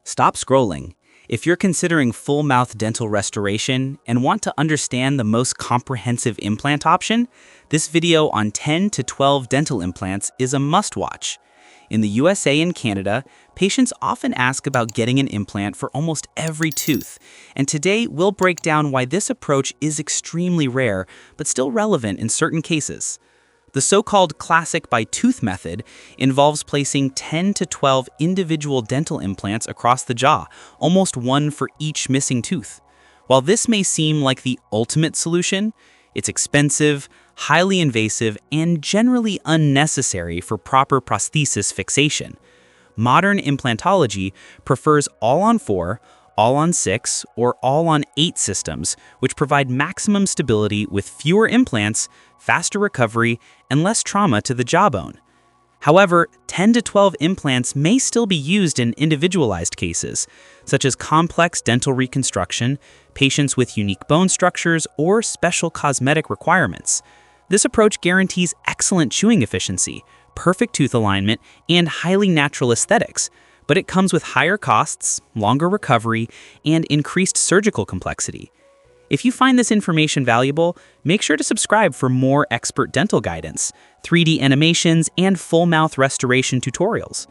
Stop scrolling. If you're considering full mouth dental restoration and want to understand the most comprehensive implant option, this video on 10 to 12 dental implants is a must-watch. In the USA and Canada, patients often ask about getting an implant for almost every tooth, and today we'll break down why this approach is extremely rare but still relevant in certain cases. The so-called classic by tooth method involves placing 10 to 12 individual dental implants across the jaw, almost one for each missing tooth. While this may seem like the ultimate solution, it's expensive, highly invasive, and generally unnecessary for proper prosthesis fixation. Modern implantology prefers all-on-4, all-on-6, or all-on-8 systems, which provide maximum stability with fewer implants, faster recovery, and less trauma to the jawbone. However, 10 to 12 implants may still be used in individualized cases, such as complex dental reconstruction, patients with unique bone structures, or special cosmetic requirements. This approach guarantees excellent chewing efficiency, perfect tooth alignment, and highly natural aesthetics, but it comes with higher costs, longer recovery, and increased surgical complexity. If you find this information valuable, make sure to subscribe for more expert dental guidance, 3D animations, and full mouth restoration tutorials.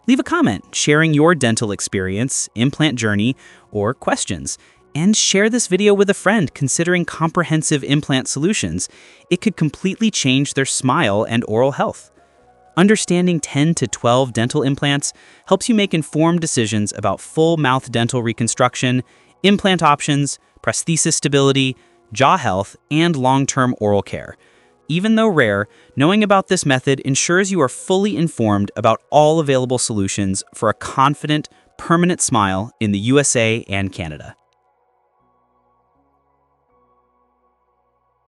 Leave a comment sharing your dental experience, implant journey, or questions, and share this video with a friend considering comprehensive implant solutions. It could completely change their smile and oral health. Understanding 10 to 12 dental implants helps you make informed decisions about full mouth dental reconstruction, implant options, prosthesis stability, jaw health, and long-term oral care. Even though rare, knowing about this method ensures you are fully informed about all available solutions for a confident, permanent smile in the USA and Canada.